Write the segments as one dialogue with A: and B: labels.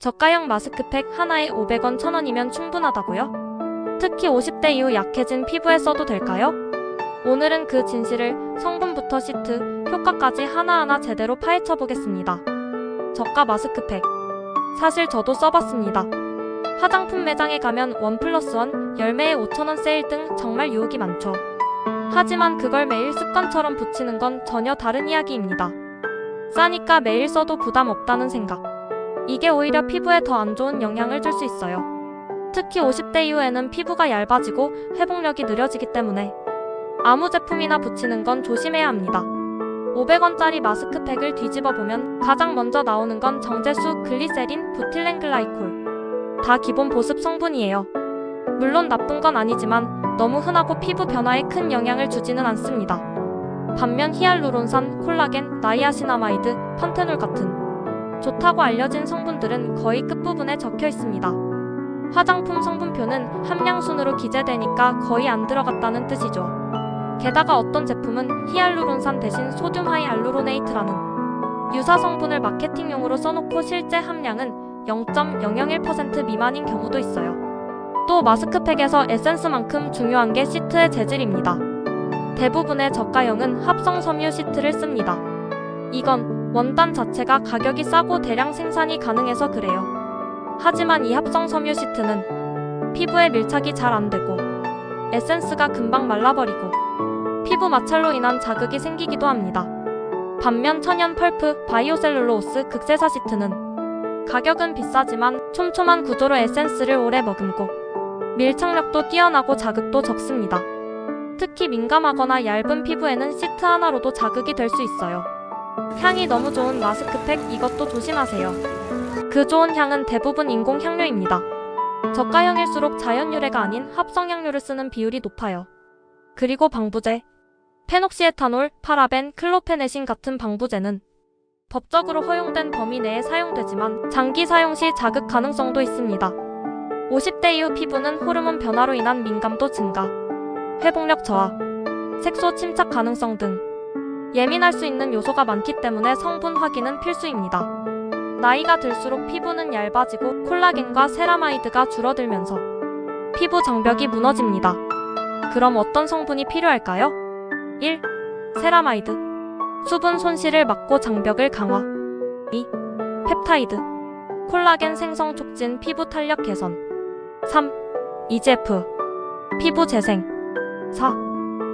A: 저가형 마스크팩 하나에 500원 1000원이면 충분하다고요? 특히 50대 이후 약해진 피부에 써도 될까요? 오늘은 그 진실을 성분부터 시트, 효과까지 하나하나 제대로 파헤쳐 보겠습니다. 저가 마스크팩. 사실 저도 써봤습니다. 화장품 매장에 가면 1+1, 열매에 5,000원 세일 등 정말 유혹이 많죠. 하지만 그걸 매일 습관처럼 붙이는 건 전혀 다른 이야기입니다. 싸니까 매일 써도 부담 없다는 생각. 이게 오히려 피부에 더 안 좋은 영향을 줄 수 있어요. 특히 50대 이후에는 피부가 얇아지고 회복력이 느려지기 때문에 아무 제품이나 붙이는 건 조심해야 합니다. 500원짜리 마스크팩을 뒤집어 보면 가장 먼저 나오는 건 정제수, 글리세린, 부틸렌글라이콜. 다 기본 보습 성분이에요. 물론 나쁜 건 아니지만 너무 흔하고 피부 변화에 큰 영향을 주지는 않습니다. 반면 히알루론산, 콜라겐, 나이아시나마이드, 판테놀 같은 좋다고 알려진 성분들은 거의 끝부분에 적혀 있습니다. 화장품 성분표는 함량순으로 기재되니까 거의 안 들어갔다는 뜻이죠. 게다가 어떤 제품은 히알루론산 대신 소듐 하이알루로네이트라는 유사 성분을 마케팅용으로 써놓고 실제 함량은 0.001% 미만인 경우도 있어요. 또 마스크팩에서 에센스만큼 중요한 게 시트의 재질입니다. 대부분의 저가형은 합성 섬유 시트를 씁니다. 이건 원단 자체가 가격이 싸고 대량 생산이 가능해서 그래요. 하지만 이 합성 섬유 시트는 피부에 밀착이 잘 안 되고 에센스가 금방 말라버리고 피부 마찰로 인한 자극이 생기기도 합니다. 반면 천연 펄프, 바이오셀룰로스, 극세사 시트는 가격은 비싸지만 촘촘한 구조로 에센스를 오래 머금고 밀착력도 뛰어나고 자극도 적습니다. 특히 민감하거나 얇은 피부에는 시트 하나로도 자극이 될 수 있어요. 향이 너무 좋은 마스크팩, 이것도 조심하세요. 그 좋은 향은 대부분 인공 향료입니다. 저가형일수록 자연 유래가 아닌 합성 향료를 쓰는 비율이 높아요. 그리고 방부제, 페녹시에탄올, 파라벤, 클로페네신 같은 방부제는 법적으로 허용된 범위 내에 사용되지만 장기 사용 시 자극 가능성도 있습니다. 50대 이후 피부는 호르몬 변화로 인한 민감도 증가, 회복력 저하, 색소 침착 가능성 등 예민할 수 있는 요소가 많기 때문에 성분 확인은 필수입니다. 나이가 들수록 피부는 얇아지고 콜라겐과 세라마이드가 줄어들면서 피부 장벽이 무너집니다. 그럼 어떤 성분이 필요할까요? 1. 세라마이드. 수분 손실을 막고 장벽을 강화. 2. 펩타이드. 콜라겐 생성 촉진, 피부 탄력 개선. 3. EGF. 피부 재생. 4.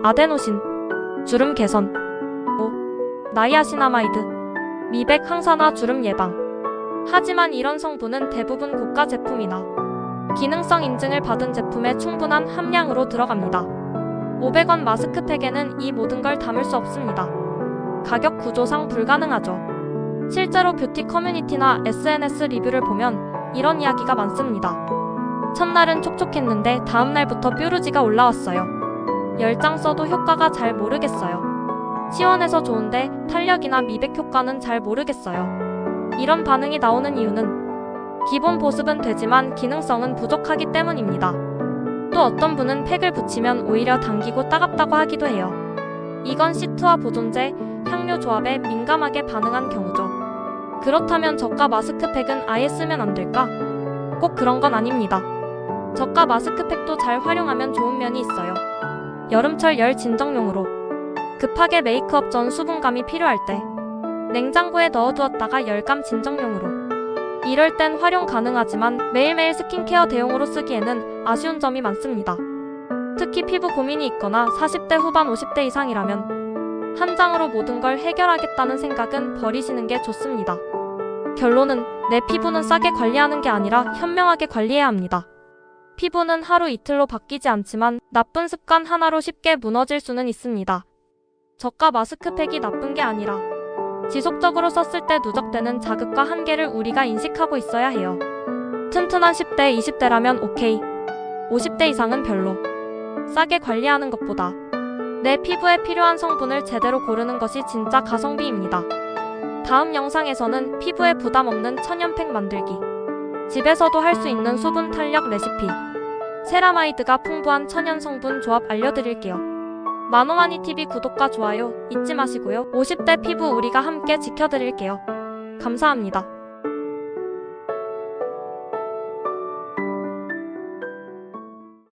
A: 아데노신. 주름 개선. 5. 나이아시나마이드. 미백 항산화, 주름 예방. 하지만 이런 성분은 대부분 고가 제품이나 기능성 인증을 받은 제품에 충분한 함량으로 들어갑니다. 500원 마스크팩에는 이 모든 걸 담을 수 없습니다. 가격 구조상 불가능하죠. 실제로 뷰티 커뮤니티나 SNS 리뷰를 보면 이런 이야기가 많습니다. 첫날은 촉촉했는데 다음날부터 뾰루지가 올라왔어요. 10장 써도 효과가 잘 모르겠어요. 시원해서 좋은데 탄력이나 미백 효과는 잘 모르겠어요. 이런 반응이 나오는 이유는 기본 보습은 되지만 기능성은 부족하기 때문입니다. 또 어떤 분은 팩을 붙이면 오히려 당기고 따갑다고 하기도 해요. 이건 시트와 보존제, 향료 조합에 민감하게 반응한 경우죠. 그렇다면 저가 마스크팩은 아예 쓰면 안 될까? 꼭 그런 건 아닙니다. 저가 마스크팩도 잘 활용하면 좋은 면이 있어요. 여름철 열 진정용으로, 급하게 메이크업 전 수분감이 필요할 때, 냉장고에 넣어두었다가 열감 진정용으로. 이럴 땐 활용 가능하지만 매일매일 스킨케어 대용으로 쓰기에는 아쉬운 점이 많습니다. 특히 피부 고민이 있거나 40대 후반 50대 이상이라면 한 장으로 모든 걸 해결하겠다는 생각은 버리시는 게 좋습니다. 결론은 내 피부는 싸게 관리하는 게 아니라 현명하게 관리해야 합니다. 피부는 하루 이틀로 바뀌지 않지만 나쁜 습관 하나로 쉽게 무너질 수는 있습니다. 저가 마스크팩이 나쁜 게 아니라 지속적으로 썼을 때 누적되는 자극과 한계를 우리가 인식하고 있어야 해요. 튼튼한 10대, 20대라면 오케이. 50대 이상은 별로. 싸게 관리하는 것보다 내 피부에 필요한 성분을 제대로 고르는 것이 진짜 가성비입니다. 다음 영상에서는 피부에 부담 없는 천연팩 만들기, 집에서도 할 수 있는 수분 탄력 레시피, 세라마이드가 풍부한 천연 성분 조합 알려드릴게요. 마노마니TV 구독과 좋아요 잊지 마시고요. 50대 피부 우리가 함께 지켜드릴게요. 감사합니다.